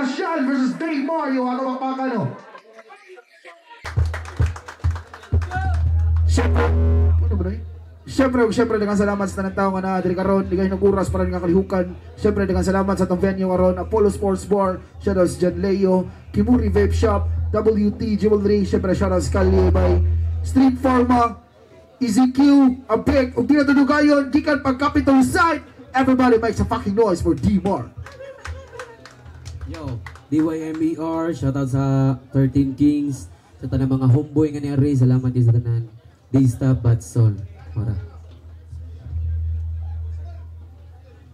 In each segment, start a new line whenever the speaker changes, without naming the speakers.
Marshall versus Dave Mario. Ano makakano? Siyempre, dengan salamat sa tanang tao nga na diri karon, di kayo naguras para nga kalihukan. Siyempre, dengan salamat sa itong venue karon, Apollo Sports Bar, shoutouts John Leo, Kimuri Vape Shop, WT Jewelry, siyempre shoutouts Kali by Street Pharma, EZQ, Abek, ug di na tudugayon, gikan pag capital site. Everybody makes a fucking noise for D-Mar.
Yo, DYMER, shoutout sa 13 Kings, sa tanang mga homeboy nga ni Array, salamat din sa tanan. Dista Batsol. Ora.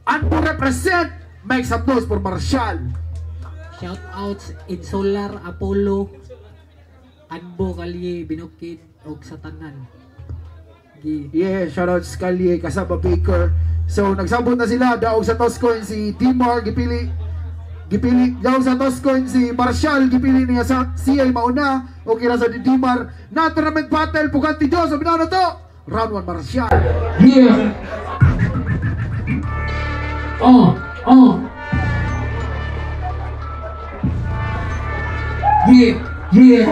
And to represent, make some noise for Marshall.
Shout outs Insular, Apollo, Anbo, Kalye, Binukid, og sa tanan.
Yeah, shoutouts Kalye, kasama Baker. So nagsabot na sila, daog sa Toscoin si D-Mar, gipili daog sa Toscoin si Marshall, gipili niya sa CA mauna, o kira sa D-Mar na tournament battle, Puganti Diyos, sabi na to, round 1 Marshall.
Yeah. Yeah.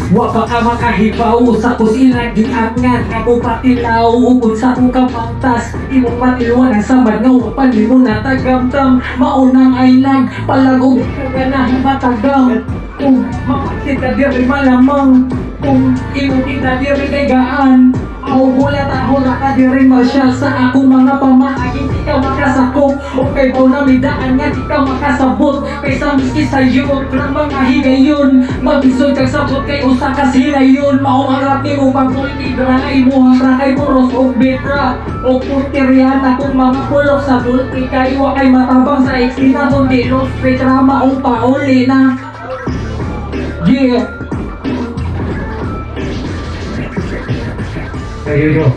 Wa pa ka makahibaw sa kusina giangan ako patilaw ugod sa akong kamangtas imong matilwan ang samad nga upan di mo natagamtam maunang island palagog ka na matagam kung mapatit ka diri malamang kung imong kita diri kay gaan aw bulat ako ka diri Marshall sa akong mga pamaagi di ka makasakop o kay paunamidaan nga di ka makasabot kaysa miski sa iyo ng mga higayon mabisoy kag sabot kay usa ka higayon maumangat ni mo pagkultibra na imuhang rakay puros o betra o purterian akong mga pulok sa bulti kay wa kay matabang sa ekstina kundi los betra maong pauli na yeah.
Yo.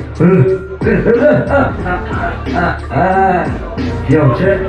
Yo, check.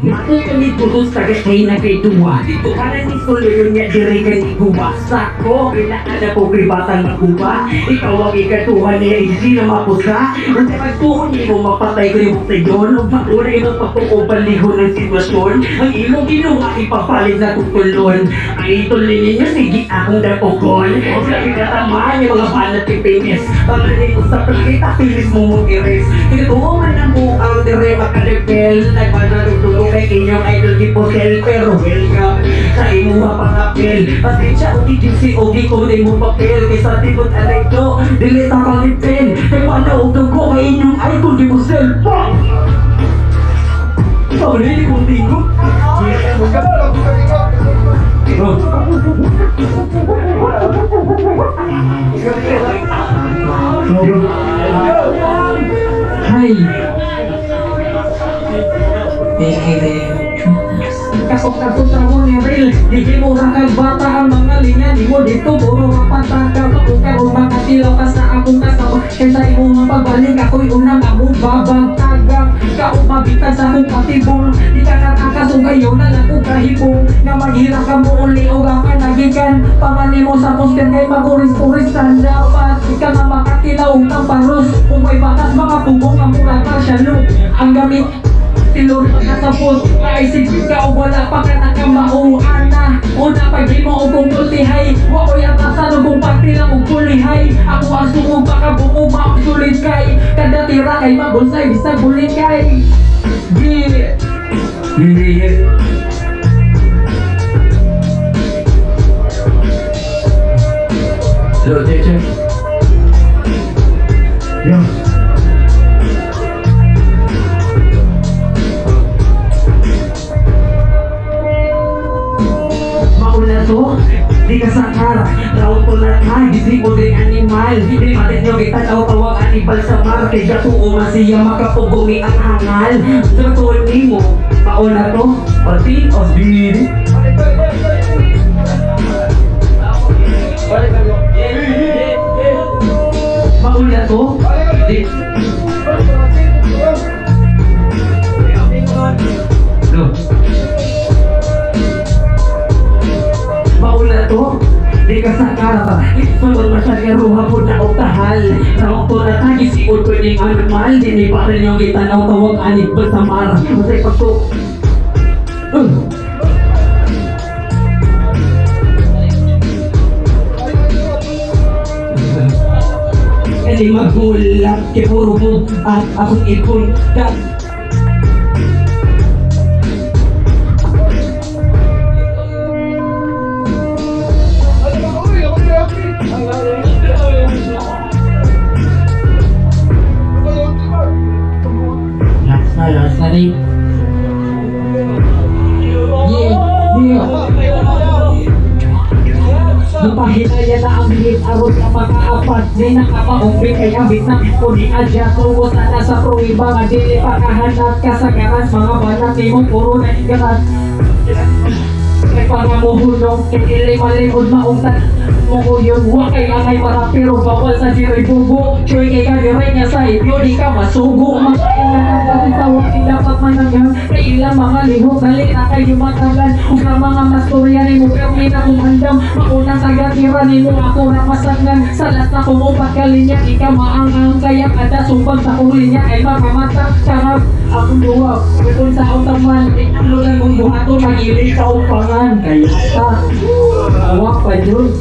Mako kami putus sa kay na kay duwa dito para ni suluyon niya diri kay guba sako pinaada ko pribatan na guba ikaw ang ikatuhan niya isi na mapusa unsa magtuon ni mo mapatay ko yung tayon ug maura imong pagkukubalihon ng sitwasyon ang imong ginawa ipapalit na tutulon ang itulin ninyo sige akong dapokon o sa ikatamaan yung mga banat ni penis paglalit ko sa pagkita pilis mo mong iris ituon ang buang dire makadepel nagmanarutulong kay inyong idol Gipotel pero welcome sa imong mapangapil pasensya o TGC o gikong na imong papel kaysa tibot alay ko dili ta kalipin kay manaog ko kay inyong idol Gipotel pa sorry kung tingog Hai kasok-kasok na mo ni Ril di mo rakag bata ang mga linya di mo dito puro mapataka maukaro makatilaw ka sa akong kasama kaysa imong mapagbalik ako'y unang among babagtaga kaumabitan sa akong patibong di ka nakakasong kayo na lang kong kahibong nga maghirap ka mo uli o ang kanagigan pamali mo sa poster kay maguris-turisan dapat di ka na makatilaw ng paros kung may batas mga pubong ang mura ka syalo ang gamit tilor pagkasapot naisip ka o wala pa ka nakamauan na una pag-imo o kong kultihay wako yung kasan o kong pagtilang o kulihay ako ang sumog baka bumuma o sulit kay kada tira kay mabulsay bisag bulit kay yeah.
Yo, check. Yo.
Di ka sakar, raw to na ka, gising mo din animal di matin nyo kita daw tawag anibal sa mar kay gato umasiya makapugumi ang hangal sa tuwal ni mo, pauna to pati o diri pauna to di maula to di ka sakar sunod masyari pero hapon na og tahal. Raw to na tagi siod pwedeng animal. Dini pa rin yung gitanaw tawag anig balsamar. Masay pagto. Kasi magulat kay puro mo at akong ipon ka. Last na rin. Napahinaya na ang hit aron ka makaapat. Di nakapaumbing kay abit na pipuni adya. Tungos na nasa pruiba nga dili pa kahanap ka sa garas. Mga banat ni mong puro na igarat. Kay pangamuhulong kay dili malimod maungtan mo yun. Huwag kay angay para pero bawal sa diri bubo. Choy kay kadiray nga sa ibyo di ka masugo. Makaingan ang kasi sa wakil dapat manangyan. Kay ilang mga lihok dali na kayo matagan. Kung na mga masturya ni mo permi na kumandam. Maunang taga-tira ni mo ako na masangan. Salas na kumupat ka linya ikaw maangang. Kaya kada sumpang sa uli niya ay mapamata. Sarap akong duwag. Kung sa utaman ikulunan mong buhato mag-ilis sa upangan. Kaya ka awak pa dun.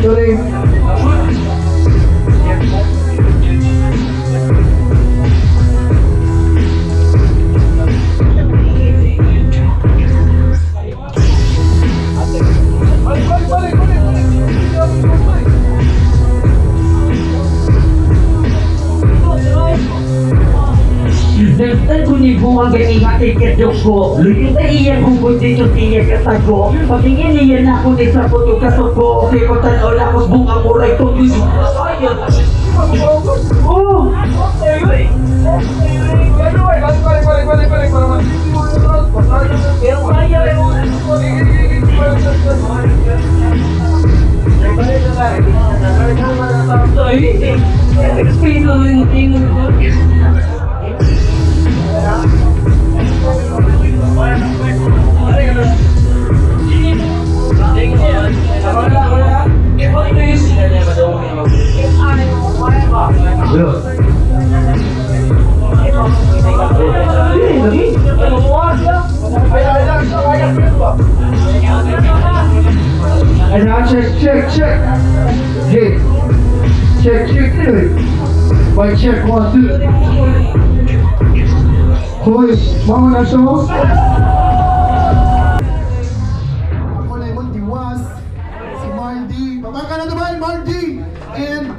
Sorry.
Nagtan ko ni Bunga gani nga tiket yung ko. Yung iyan kong kundi yung tiyak katago. Pagingin niya na ako ni sa puto kasuko. Kaya ko tanaw lang ako bunga muray kong gusto. Oh! Check. Hey. Check. Mic check 1, 2. Hoy, mau na siya? Ako na yung Diwas, si Mardy. Babaka na naman, Mardy! And...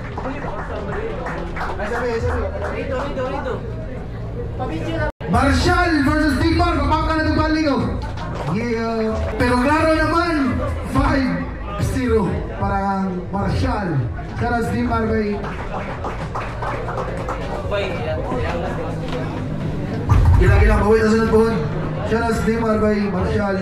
Marshall versus Dimar, babaka na naman ligaw. Yeah. Pero klaro naman, 5-0 para Marshall. Karas Dimar bay. Gila, bawit na sunod po. Karas Dimar bay Marshall.